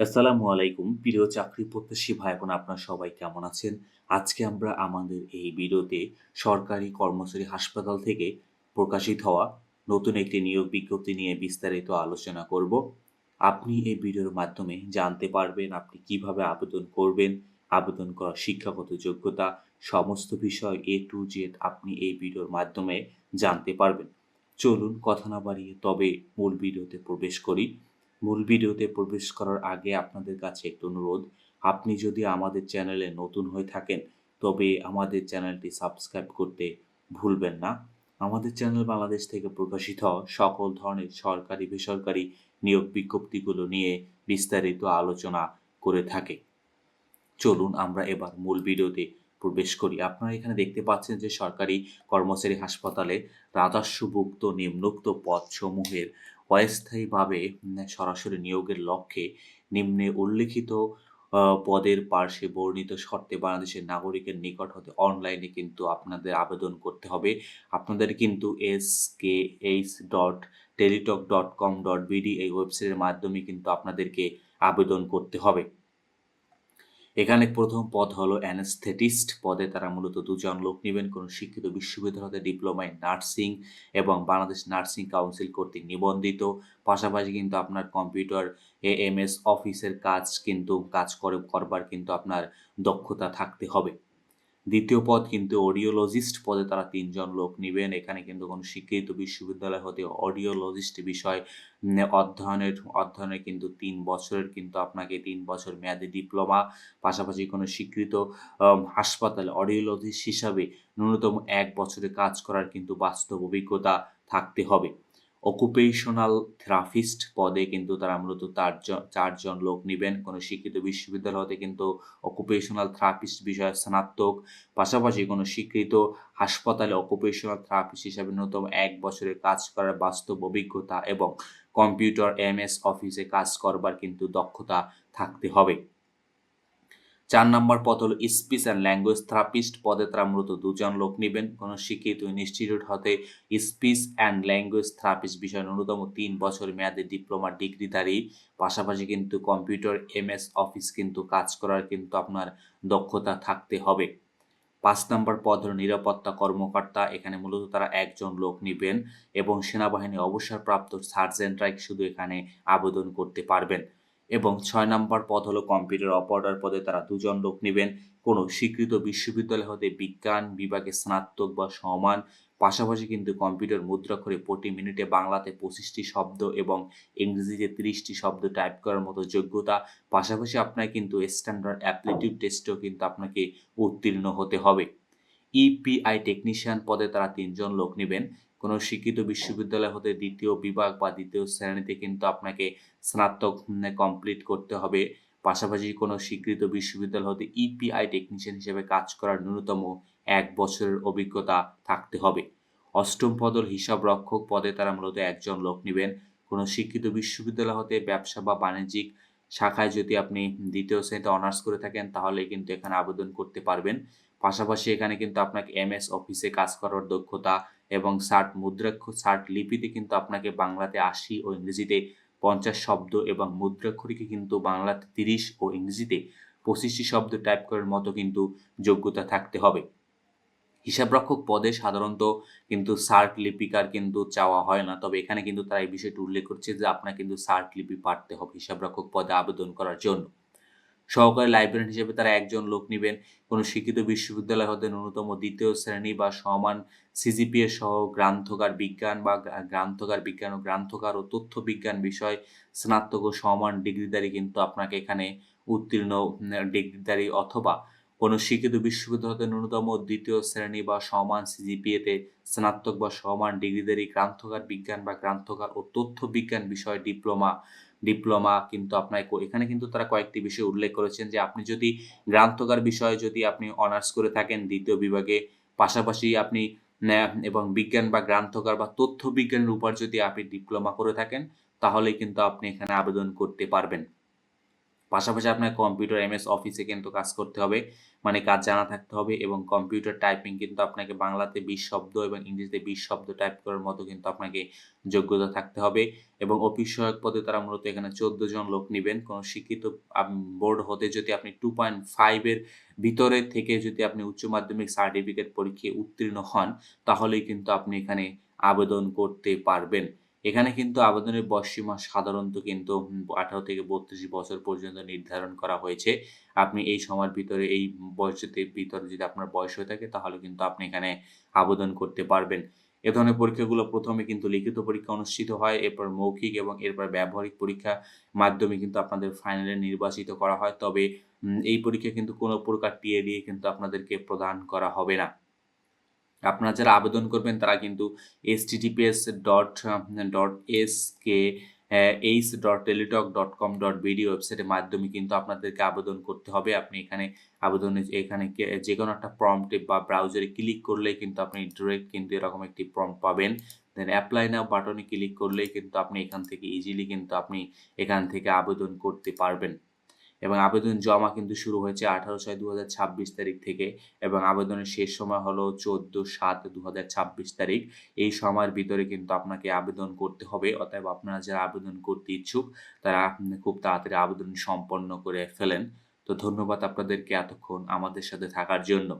আসসালামু আলাইকুম প্রিয় চাকরি প্রত্যাশী ভাই বোন আপনারা সবাই কেমন আছেন? আজকে আমরা আমাদের এই ভিডিওতে সরকারি কর্মচারী হাসপাতাল থেকে প্রকাশিত হওয়া নতুন একটি নিয়োগ বিজ্ঞপ্তি নিয়ে বিস্তারিত আলোচনা করব। আপনি এই ভিডিওর মাধ্যমে জানতে পারবেন আপনি কিভাবে আবেদন করবেন, আবেদন করার শিক্ষাগত যোগ্যতা সমস্ত বিষয় A to Z আপনি এই ভিডিওর মাধ্যমে জানতে পারবেন। চলুন কথা না বাড়িয়ে তবে মূল ভিডিওতে প্রবেশ করি। মূল ভিডিওতে প্রবেশ করার আগে আপনাদের কাছে একটি অনুরোধ, আপনি যদি আমাদের চ্যানেলে নতুন হয়ে থাকেন, তবে আমাদের চ্যানেলটি সাবস্ক্রাইব করতে ভুলবেন না। আমাদের চ্যানেল বাংলাদেশ থেকে প্রকাশিত হওয়া সকল ধরনের সরকারি বেসরকারি নিয়োগ বিজ্ঞপ্তিগুলো নিয়ে বিস্তারিত আলোচনা করে থাকে। চলুন আমরা এবার মূল ভিডিওতে প্রবেশ করি। আপনারা এখানে দেখতে পাচ্ছেন যে সরকারি কর্মচারী হাসপাতালে রাজস্বভুক্ত নিম্নোক্ত পদসমূহের অস্থায়ীভাবে সরাসরি নিয়োগের লক্ষ্যে নিম্নে উল্লিখিত পদের পার্শ্বে বর্ণিত শর্তে বাংলাদেশের নাগরিকের নিকট হতে অনলাইনে কিন্তু আপনাদের আবেদন করতে হবে। আপনাদের কিন্তু skh.teletalk.com.bd এই ওয়েবসাইটের মাধ্যমে কিন্তু আপনাদেরকে আবেদন করতে হবে। এখানে প্রথম পদ হলো অ্যানেস্থেটিস্ট পদে তারা মূলত ২ জন লোক নিবেন। কোনো শিক্ষিত বিশ্ববিদ্যালয় হতে ডিপ্লোমা ইন নার্সিং এবং বাংলাদেশ নার্সিং কাউন্সিল কর্তৃক নিবন্ধিত। পাশাপাশি কিন্তু আপনার কম্পিউটার এএমএস অফিসের কাজ করবার কিন্তু আপনার দক্ষতা থাকতে হবে। দ্বিতীয় পদ কিন্তু অডিওলজিস্ট পদে তারা ৩ জন লোক নিবেন। এখানে কিন্তু কোনো স্বীকৃত বিশ্ববিদ্যালয় হতে অডিওলজিস্ট বিষয় অধ্যয়নের কিন্তু ৩ বছরের কিন্তু আপনাকে ৩ বছর মেয়াদি ডিপ্লোমা, পাশাপাশি কোনো স্বীকৃত হাসপাতালে অডিওলজিস্ট হিসাবে ন্যূনতম ১ বছরের কাজ করার কিন্তু বাস্তব অভিজ্ঞতা থাকতে হবে। অকুপেশনাল থেরাপিস্ট পদে কিন্তু তারা মূলত ৪ জন লোক নিবেন। কোনো স্বীকৃত বিশ্ববিদ্যালয় হতে কিন্তু অকুপেশনাল থেরাপিস্ট বিষয়ে স্নাতক, পাশাপাশি কোনো স্বীকৃত হাসপাতালে অকুপেশনাল থেরাপিস্ট হিসাবে ন্যূনতম ১ বছরের কাজ করার বাস্তব অভিজ্ঞতা এবং কম্পিউটার এমএস অফিসে কাজ করবার কিন্তু দক্ষতা থাকতে হবে। ৪ নম্বর পদ হলো স্পিচ অ্যান্ড ল্যাঙ্গুয়েজ থেরাপিস্ট পদে তারা মূলত ২ জন লোক নিবেন। কোনো স্বীকৃত ইনস্টিটিউট হতে স্পিচ অ্যান্ড ল্যাঙ্গুয়েজ থেরাপিস্ট বিষয়ে ন্যূনতম ৩ বছর মেয়াদী ডিপ্লোমা ডিগ্রিধারী, পাশাপাশি কিন্তু কম্পিউটার এমএস অফিস কিন্তু কাজ করার কিন্তু আপনার দক্ষতা থাকতে হবে। ৫ নম্বর পদ হলো নিরাপত্তা কর্মকর্তা। এখানে মূলত তারা ১ জন লোক নিবেন এবং সেনাবাহিনীর অবসরপ্রাপ্ত সার্জেন্টরাই শুধু এখানে আবেদন করতে পারবেন। এবং ৬ নম্বর পদ হলো কম্পিউটার অপারেটর পদে তারা ২ জন লোক নিবেন। কোনো স্বীকৃত বিশ্ববিদ্যালয় হতে বিজ্ঞান বিভাগে স্নাতক বা সমান, পাশাপাশি কিন্তু কম্পিউটার মুদ্রাক্ষরে প্রতি মিনিটে বাংলাতে ২৫টি শব্দ এবং ইংরেজিতে ৩০টি শব্দ টাইপ করার মতো যোগ্যতা, পাশাপাশি আপনার কিন্তু স্ট্যান্ডার্ড অ্যাপটিটিউড টেস্টেও কিন্তু আপনাকে উত্তীর্ণ হতে হবে। ইপিআই টেকনিশিয়ান পদে তারা ৩ জন লোক নিবেন। কোনো শিক্ষিত বিশ্ববিদ্যালয় হতে ২য় বিভাগ বা ২য় শ্রেণীতে কিন্তু আপনাকে স্নাতক কমপ্লিট করতে হবে। পাশাপাশি কোনো স্বীকৃত বিশ্ববিদ্যালয় হতে ইপিআই টেকনিশিয়ান হিসেবে কাজ করার ন্যূনতম ১ বছরের অভিজ্ঞতা থাকতে হবে। ৮ম পদ হলো হিসাবরক্ষক পদে তারা মূলত ১ জন লোক নিবেন। কোনো শিক্ষিত বিশ্ববিদ্যালয় হতে ব্যবসা বা বাণিজ্যিক শাখায় যদি আপনি ২য় শ্রেণীতে অনার্স করে থাকেন তাহলে কিন্তু এখানে আবেদন করতে পারবেন। পাশাপাশি এখানে কিন্তু আপনাকে এমএস অফিসে কাজ করার দক্ষতা এবং ষাট লিপিতে কিন্তু আপনাকে বাংলাতে ৮০ ও ইংরেজিতে ৫০ শব্দ এবং মুদ্রাক্ষরিকে কিন্তু বাংলাতে ৩০ ও ইংরেজিতে ২৫টি শব্দ টাইপ করার মতো কিন্তু যোগ্যতা থাকতে হবে। হিসাবরক্ষক পদে সাধারণত কিন্তু ষাট লিপিকার কিন্তু চাওয়া হয় না। তবে এখানে কিন্তু তারা এই বিষয়টি উল্লেখ করছে যে আপনার কিন্তু ষাট লিপি পারতে হবে হিসাবরক্ষক পদে আবেদন করার জন্য। সহকারী লাইব্রেরিয়ান হিসেবে তারা ১ জন লোক নিবেন। কোনো শিক্ষিত বিশ্ববিদ্যালয় হতে ন্যূনতম ২য় শ্রেণী বা সমান সিজিপিএ সহ গ্রন্থাগার ও তথ্য বিজ্ঞান বিষয় স্নাতক ও সমান ডিগ্রিধারী কিন্তু আপনাকে এখানে উত্তীর্ণ ডিগ্রিধারী, অথবা কোনো শিক্ষিত বিশ্ববিদ্যালয় হতে ন্যূনতম ২য় শ্রেণী বা সমান সিজিপিএতে স্নাতক বা সমান ডিগ্রিধারী গ্রন্থাগার ও তথ্য বিজ্ঞান বিষয়ে ডিপ্লোমা কিন্তু এখানে কিন্তু তারা কয়েকটি বিষয় উল্লেখ করেছেন যে আপনি যদি গ্রন্থাগার বিষয়ে যদি আপনি অনার্স করে থাকেন ২য় বিভাগে, পাশাপাশি আপনি এবং বিজ্ঞান বা গ্রন্থাগার বা তথ্য বিজ্ঞানের উপর যদি আপনি ডিপ্লোমা করে থাকেন তাহলে কিন্তু আপনি এখানে আবেদন করতে পারবেন। পাশাপাশি আপনার কম্পিউটার এমএস অফিসে কিন্তু কাজ করতে হবে। মানে কাজ জানা থাকতে হবে এবং কম্পিউটার টাইপিং কিন্তু আপনাকে বাংলাতে ২০ শব্দ এবং ইংরেজিতে ২০ শব্দ টাইপ করার মতো কিন্তু আপনাকে যোগ্যতা থাকতে হবে এবং অফিস সহায়ক পদে তারা মূলত এখানে ১৪ জন লোক নিবেন। কোন শিক্ষিত বোর্ড হতে যদি আপনি 2.5 এর ভিতরে থেকে যদি আপনি উচ্চ মাধ্যমিক সার্টিফিকেট পরীক্ষায় উত্তীর্ণ হন, তাহলেই কিন্তু আপনি এখানে আবেদন করতে পারবেন। এখানে কিন্তু আবেদনের বয়সসীমা সাধারণত কিন্তু ১৮ থেকে ৩২ বছর পর্যন্ত নির্ধারণ করা হয়েছে। আপনি এই সময়ের ভিতরে এই বয়সের ভিতরে যদি আপনার বয়স হয়ে থাকে তাহলে কিন্তু আপনি এখানে আবেদন করতে পারবেন। এ ধরনের পরীক্ষাগুলো ১ম এ কিন্তু লিখিত পরীক্ষা অনুষ্ঠিত হয়, এরপর মৌখিক এবং এরপর ব্যবহারিক পরীক্ষা মাধ্যমে কিন্তু আপনাদের ফাইনালে নির্বাচিত করা হয়। তবে এই পরীক্ষা কিন্তু কোনো প্রকার টিএ দিয়ে কিন্তু আপনাদেরকে প্রদান করা হবে না। আপনারা যারা আবেদন করবেন তারা কিন্তু https://sk.h.teletalk.com.bd ওয়েবসাইটের মাধ্যমে কিন্তু আপনাদেরকে আবেদন করতে হবে। আপনি এখানে এখানে যেকোনো একটা প্রম্পটে বা ব্রাউজারে ক্লিক করলেই কিন্তু আপনি ডিরেক্ট কিন্তু এরকম একটি প্রম্পট পাবেন। দেন এপ্লাই নাও বাটনে ক্লিক করলেই কিন্তু আপনি এখান থেকে ইজিলি কিন্তু আপনি এখান থেকে আবেদন করতে পারবেন। এবং আবেদন জমা কিন্তু শুরু হয়েছে ১৮/৬/২০২৬ তারিখ থেকে এবং আবেদনের শেষ সময় হলো ১৪/৭/২০২৬ তারিখ। এই সময়ের ভিতরে কিন্তু আপনাকে আবেদন করতে হবে। অতএব আপনারা যারা আবেদন করতে ইচ্ছুক তারা খুব তাড়াতাড়ি আবেদন সম্পন্ন করে ফেলেন। তো ধন্যবাদ আপনাদেরকে এতক্ষণ আমাদের সাথে থাকার জন্য।